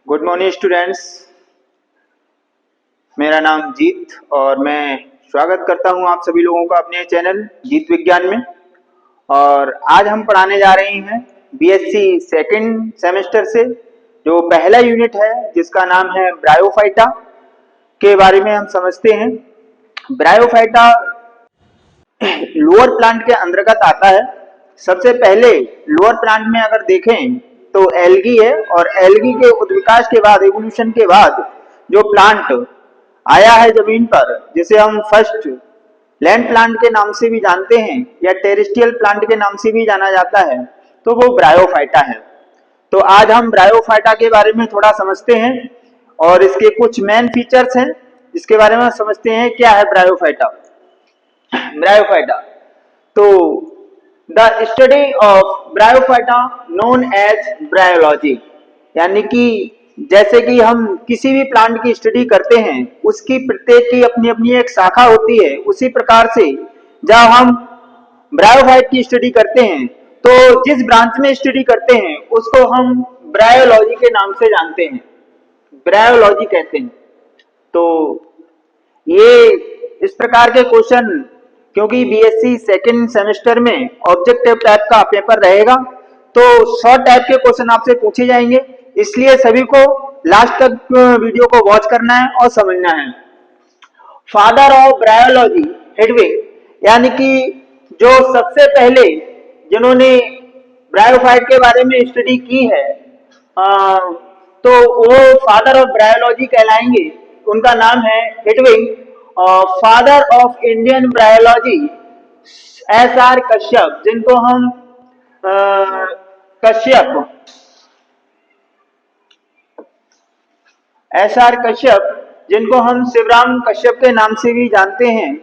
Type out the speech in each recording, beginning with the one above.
Good morning students. मेरा नाम जीत और मैं स्वागत करता हूं आप सभी लोगों का अपने चैनल जीत विज्ञान में। और आज हम पढ़ाने जा रहे हैं बीएससी सेकंड सेमेस्टर से जो पहला यूनिट है जिसका नाम है ब्रायोफाइटा के बारे में हम समझते हैं। ब्रायोफाइटा लोअर प्लांट के अंतर्गत आता है। सबसे पहले लोअर प्लांट में अगर देखें तो एल्गी है और एल्गी के उद्विकास के बाद एवोल्यूशन के बाद जो प्लांट आया है जमीन पर जिसे हम फर्स्ट लैंड प्लांट के नाम से भी जानते हैं या टेरेस्ट्रियल प्लांट के नाम से भी जाना जाता है तो वो ब्रायोफाइटा है। तो आज हम ब्रायोफाइटा के बारे में थोड़ा समझते हैं और इसके कुछ मेन फीचर्स हैं जिसके बारे में समझते हैं क्या है ब्रायोफाइटा। ब्रायोफाइटा तो the study of bryophyta known as bryology, यानी कि जैसे कि हम किसी भी प्लांट की स्टडी करते हैं उसकी प्रत्येक की अपनी अपनी एक शाखा होती है, उसी प्रकार से जब हम ब्रायोफाइट की स्टडी करते हैं तो जिस ब्रांच में स्टडी करते हैं उसको हम ब्रायोलॉजी के नाम से जानते हैं, ब्रायोलॉजी कहते हैं। तो ये इस प्रकार के क्वेश्चन, क्योंकि बीएससी सेकंड सेमेस्टर में ऑब्जेक्टिव टाइप का पेपर रहेगा तो शॉर्ट टाइप के क्वेश्चन आपसे पूछे जाएंगे, इसलिए सभी को लास्ट तक वीडियो को वॉच करना है और समझना है। फादर ऑफ ब्रायोलॉजी हेडविग, यानी कि जो सबसे पहले जिन्होंने ब्रायोफाइट के बारे में स्टडी की है तो वो फादर ऑफ ब्रायोलॉजी कहलाएंगे। उनका नाम है Hedwig. Father of Indian bryology SR. Kashyap, जिनको हम एस.आर. कश्यप, जिनको हम शिवराम कश्यप के नाम से भी जानते हैं,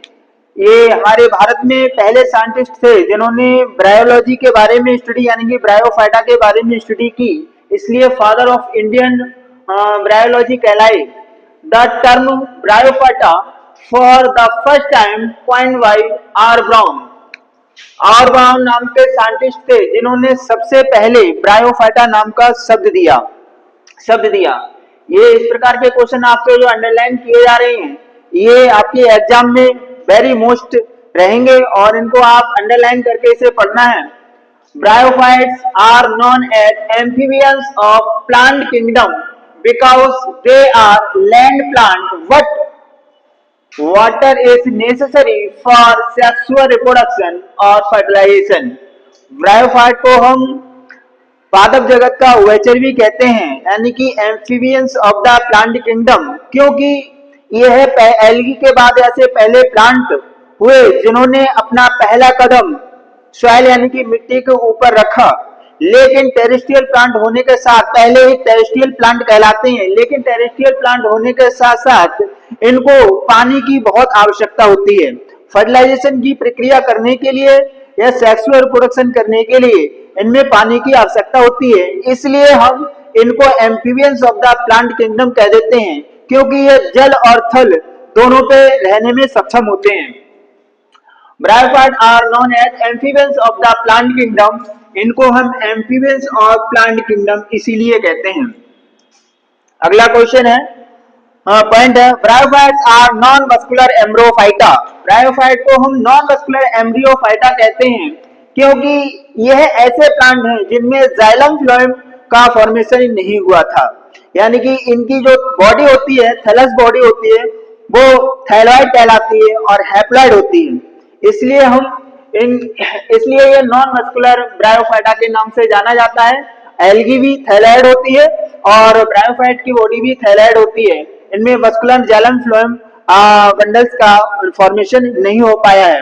ये हमारे भारत में पहले साइंटिस्ट थे जिन्होंने ब्रायोलॉजी के बारे में स्टडी यानी कि ब्रायोफाइटा के बारे में स्टडी की, इसलिए फादर ऑफ इंडियन ब्रायोलॉजी कहलाए। The term bryophyta for the first time point by R Brown. R Brown नाम के साइंटिस्ट थे जिन्होंने सबसे पहले ब्रायोफाइटा नाम का शब्द दिया। ये इस प्रकार के क्वेश्चन आपके जो अंडरलाइन किए जा रहे हैं ये आपके एग्जाम में वेरी मोस्ट रहेंगे और इनको आप अंडरलाइन करके इसे पढ़ना है। Bryophytes are known as amphibians of plant kingdom because they are land plant but water is necessary for sexual reproduction or fertilization। Bryophyte को हम पादप जगत का उभयचर भी कहते हैं, यानी कि amphibians of the plant kingdom, क्योंकि यह एल्गी के बाद ऐसे पहले प्लांट हुए जिन्होंने अपना पहला कदम सॉइल यानी कि मिट्टी के ऊपर रखा। लेकिन टेरेस्ट्रियल प्लांट होने के साथ, पहले ही टेरेस्ट्रियल प्लांट कहलाते हैं, लेकिन टेरेस्ट्रियल प्लांट होने के साथ साथ इनको पानी की बहुत आवश्यकता होती है। फर्टिलाइजेशन की प्रक्रिया करने के लिए या सेक्सुअल रिप्रोडक्शन करने के लिए इनमें पानी की आवश्यकता होती है, इसलिए हम इनको amphibians of the plant kingdom कह देते हैं, क्योंकि ये जल और थल दोनों पे रहने में सक्षम होते हैं। Bryophyte are known as amphibians of the plant kingdom, इनको हम एम्फीबियंस ऑफ प्लांट किंगडम इसीलिए कहते हैं। अगला क्वेश्चन है, पॉइंट है, bryophytes are non vascular embryophyta. Bryophyte को हम नॉन मस्कुलर एम्ब्रियोफाइटा कहते हैं क्योंकि यह ऐसे प्लांट हैं जिनमें जाइलम फ्लोएम का फॉर्मेशन नहीं हुआ था, यानी कि इनकी जो बॉडी होती है, थैलस बॉडी होती है, वो थैलॉइड कहलाती है और हैप्लॉइड होती है, इसलिए ये नॉन मस्कुलर ब्रायोफाइटा के नाम से जाना जाता है। एल्गी भी थैलॉइड होती है और ब्रायोफाइट की बॉडी भी थैलॉइड होती है, इनमें मस्कुलर जाइलम फ्लोएम बंडल्स का फॉर्मेशन नहीं हो पाया है।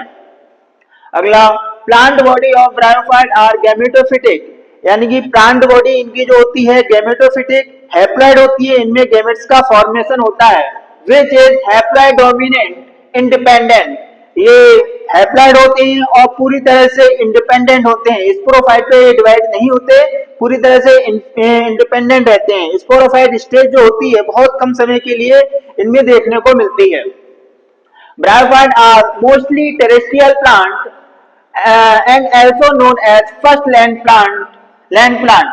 अगला, plant body of bryophyte are gametophytic, यानी कि प्लांट बॉडी इनकी जो होती है गैमेटोफिटिक, हैप्लॉइड होती है, इनमें गैमेट्स का फॉर्मेशन होता है, which is haploid dominant independent. ये हैप्लॉइड होते हैं और पूरी तरह से इंडिपेंडेंट होते हैं, स्पोरोफाइट पे डिवाइड नहीं होते, पूरी तरह से इंडिपेंडेंट रहते हैं। स्पोरोफाइट स्टेज जो होती है बहुत कम समय के लिए इनमें देखने को मिलती है। Bryophyte are mostly terrestrial plant and also known as first land plant.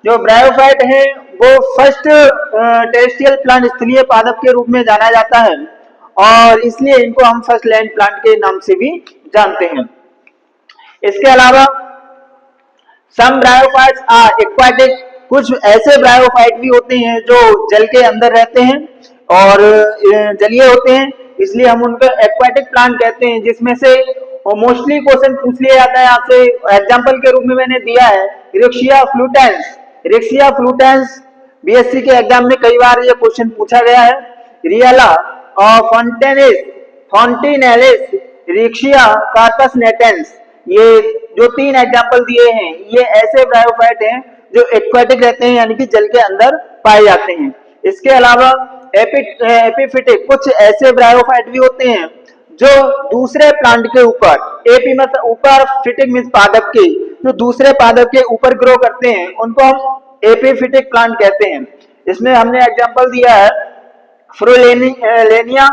जो ब्रायोफाइट है वो फर्स्ट टेरेस्ट्रियल प्लांट स्थलीय पादप के रूप में जाना जाता है और इसलिए इनको हम फर्स्ट लैंड प्लांट के नाम से भी जानते हैं। इसके अलावा सम ब्रायोफाइट्स आर एक्वाटिक, कुछ ऐसे ब्रायोफाइट भी होते हैं जो जल के अंदर रहते हैं और जलीय होते हैं, इसलिए हम उनको एक्वाटिक प्लांट कहते हैं। जिसमें से मोस्टली क्वेश्चन पूछ लिया जाता है आपसे, एग्जांपल के रूप में मैंने दिया है इरेक्शिया फ्लूटेंस। इरेक्शिया फ्लूटेंस बीएससी के एग्जाम में कई बार ये क्वेश्चन पूछा गया है। रियला और फॉन्टिनेलिस, इरेक्शिया कार्पस नेटेंस, ये जो 3 एग्जांपल दिए हैं ये ऐसे ब्रायोफाइट हैं जो एक्वाटिक रहते हैं यानी कि जल के अंदर पाए जाते हैं। इसके अलावा एपिफिटिक, कुछ ऐसे ब्रायोफाइट भी होते हैं जो दूसरे प्लांट के ऊपर, एपी मतलब ऊपर, फिटिक मींस पादप के, जो दूसरे पादप के ऊपर ग्रो करते हैं उनको हम एपिफिटिक प्लांट कहते हैं। इसमें हमने एग्जांपल दिया है फ्रुलेनिया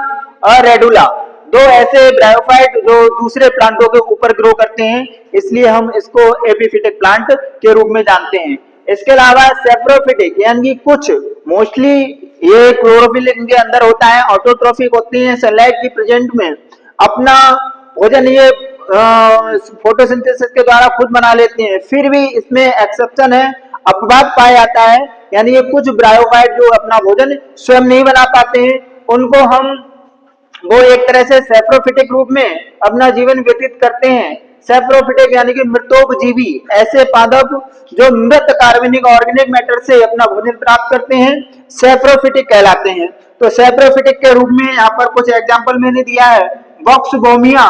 और रेडुला, 2 ऐसे ब्रायोफाइट जो दूसरे प्लांटों के ऊपर ग्रो करते हैं, इसलिए हम इसको एपिफिटिक प्लांट के रूप में जानते हैं। इसके अलावा सेप्रोफिटिक यानी कुछ मोस्टली ये क्लोरोफिल इनके अंदर होता है, ऑटोट्रोफिक होते हैं, सनलाइट की प्रेजेंट में अपना भोजन ये फोटोसिंथेसिस के द्वारा खुद बना लेते हैं। फिर भी इसमें एक्सेप्शन है, अपवाद पाया जाता है, यानी ये कुछ ब्रायोफाइट जो अपना भोजन स्वयं नहीं बना पाते हैं उनको हम वो एक तरह से सेप्रोफिटिक रूप में अपना जीवन व्यतीत करते हैं। सेप्रोफिटिक यानी कि मृतोपजीवी, ऐसे पादप जो मृत कार्बनिक ऑर्गेनिक मैटर से अपना भोजन प्राप्त करते हैं सेप्रोफिटिक कहलाते हैं। तो सेप्रोफिटिक के रूप में यहाँ पर कुछ एग्जांपल मैंने दिया है, वॉक्सबोमिया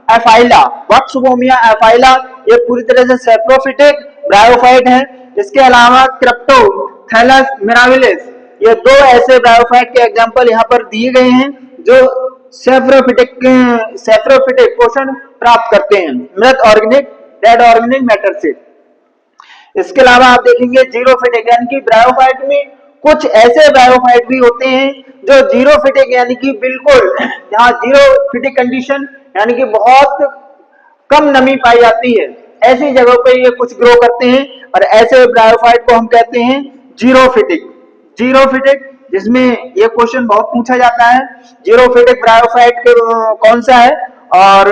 एफाइला। वॉक्सबोमिया एफाइला ये पूरी तरह से सेप्रोफिटिक ब्रायोफाइट है। इसके अलावा क्रिप्टोथैलस मिराबिलिस, ये 2 ऐसे ब्रायोफाइट के एग्जांपल यहाँ पर दिए गए हैं जो सेप्रोफिटिक पोषण प्राप्त करते हैं मृत ऑर्गेनिक डेड ऑर्गेनिक मैटर से। इसके अलावा आप देखेंगे जीरोफिटिक यानी कि ब्रायोफाइट में कुछ ऐसे ब्रायोफाइट भी होते हैं जो जीरोफिटिक यानी कि बिल्कुल जहां जीरोफिटिक कंडीशन यानी कि बहुत कम नमी पाई जाती है, ऐसी जगहों पर ये कुछ ग्रो करते हैं और ऐसे ब्रायोफाइट को हम कहते हैं जीरोफिटिक। जीरोफिटिक जिसमें ये क्वेश्चन बहुत पूछा जाता है, जीरोफिटिक ब्रायोफाइट कौन सा है। और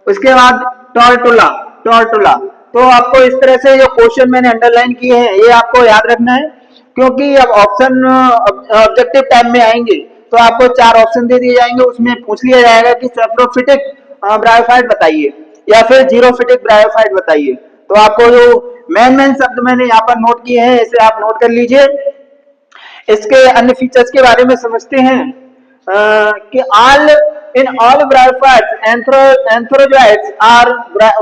उसके बाद टॉर्टुला, तो आपको इस तरह से जो क्वेश्चन मैंने अंडरलाइन किए हैं ये आपको याद रखना है, क्योंकि अब ऑप्शन ऑब्जेक्टिव टाइम में आएंगे तो आपको 4 ऑप्शन दे दिए जाएंगे, उसमें पूछ लिया जाएगा कि सेप्रोफिटिक ब्रायोफाइट बताइए या फिर जीरोफिटिक ब्रायोफाइट बताइए। तो आपको जो मेन शब्द मैंने यहाँ पर नोट किए हैं इसे आप नोट कर लीजिए। इसके अन्य फीचर्स के बारे में समझते हैं कि ऑल ब्रायोफाइट्स एंथ्रोजोइट्स आर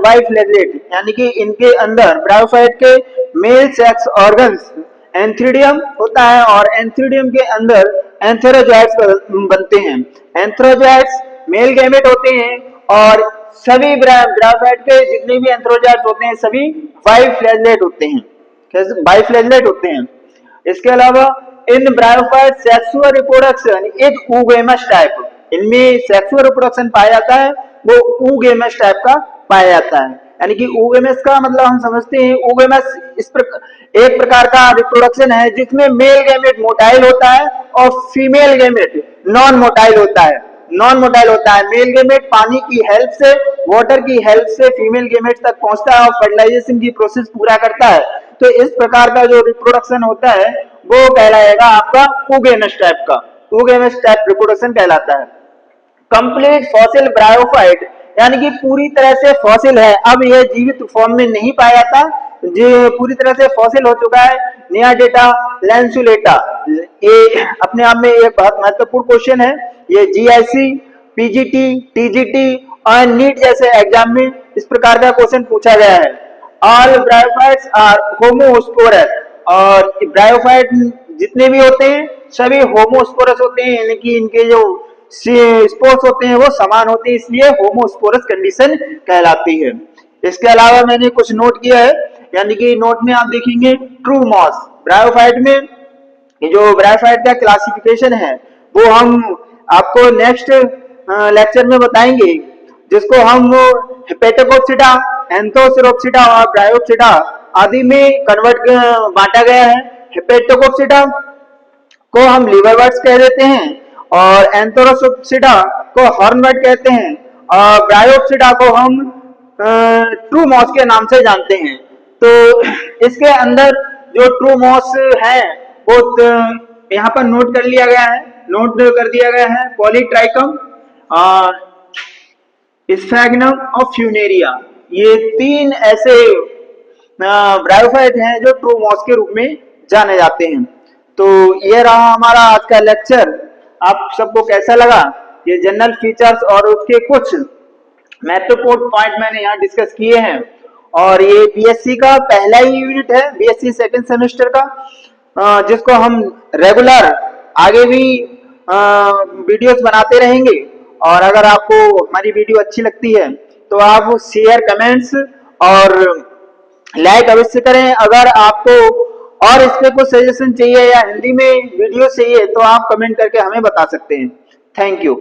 बाइफ्लैजेलेट, यानी कि इनके अंदर ब्रायोफाइट के मेल सेक्स ऑर्गन्स एंथ्रीडियम होता है और एंथ्रीडियम के अंदर एंथ्रोजोइट्स बनते हैं। एंथ्रोजोइट्स मेल गैमेट होते हैं और सभी ब्रायोफाइट के जितने भी एंथ्रोजोइट्स होते हैं सभी बाइफ्लैजेलेट होते हैं, बाइफ्लैजेलेट होते हैं। इसके अलावा इन bryophyte sexual reproduction is oogamous type, इनमें सेक्सुअल रिप्रोडक्शन पाया जाता है वो oogamous टाइप का पाया जाता है। यानी कि oogamous का मतलब हम समझते हैं oogamous एक प्रकार का रिप्रोडक्शन है जिसमें मेल गैमेट मोटाइल होता है और फीमेल गैमेट नॉन मोटाइल होता है। नॉन मोटाइल होता है, मेल गैमेट पानी की हेल्प से, वाटर की हेल्प से फीमेल गैमेट तक पहुंचता है और फर्टिलाइजेशन की प्रोसेस पूरा करता है। तो इस प्रकार का जो रिप्रोडक्शन होता है वो कहलाएगा आपका oogamous टाइप का, oogamous टाइप रिप्रोडक्शन कहलाता है। कंप्लीट फॉसिल ब्रायोफाइट यानी कि पूरी तरह से फॉसिल है, अब यह जीवित फॉर्म में नहीं पाया जाता, जो पूरी तरह से फॉसिल हो चुका है। नियाडेटा लैंसुलेटा, ये अपने आप में एक बहुत महत्वपूर्ण क्वेश्चन है, ये जीआईसी, पीजीटी, टीजीटी और नीट जैसे एग्जाम में इस प्रकार का क्वेश्चन पूछा गया है। ऑल ब्रायोफाइट्स आर होमोस्पोरस, और ब्रायोफाइट जितने भी होते हैं सभी होमोस्पोरस होते हैं, यानी कि इनके जो स्पोर्स होते हैं वो समान होते हैं, इसलिए होमोस्पोरस कंडीशन कहलाती है। इसके अलावा मैंने कुछ नोट किया है, यानी कि नोट में आप देखेंगे ट्रू मॉस ब्रायोफाइट में जो ब्रायोफाइट का क्लासिफिकेशन है वो हम आपको नेक्स्ट लेक्चर में बताएंगे, जिसको हम हेपेटोकोप्सिडा, एंथोसिरोप्सिडा और ब्रायोप्सिडा आदि में बांटा गया है। हेपेटोकोप्सिडा को हम लिवरवर्ट्स कह देते हैं, और एंथोरोसोप्सिडा को हॉर्नवर्ट कहते हैं, और ब्रायोप्सिडा को हम ट्रू मॉस के नाम से जानते हैं। तो इसके अंदर जो ट्रू मॉस है वो यहाँ पर नोट कर लिया गया है, नोट कर दिया गया है। पॉलीट्राइकम, स्फैग्नम और फ्यूनेरिया, ये 3 ऐसे ब्रायोफाइट हैं जो ट्रू मॉस के रूप में जाने जाते हैं। तो ये रहा हमारा आज का लेक्चर। आप सबको कैसा लगा? ये जनरल फीचर्स और उसके कुछ महत्वपूर्ण पॉइंट मैंने यहाँ डिस्कस किए हैं, और ये बीएससी का पहला ही यूनिट है, बीएससी सेकंड सेमेस्टर का, जिसको हम रेगुलर आगे भी वीडियोस बनाते रहेंगे। और अगर आपको हमारी वीडियो अच्छी लगती है तो आप शेयर, कमेंट्स और लाइक अवश्य करें। अगर आपको और इस पे कुछ सजेशन चाहिए या हिंदी में वीडियो चाहिए तो आप कमेंट करके हमें बता सकते हैं। Thank you.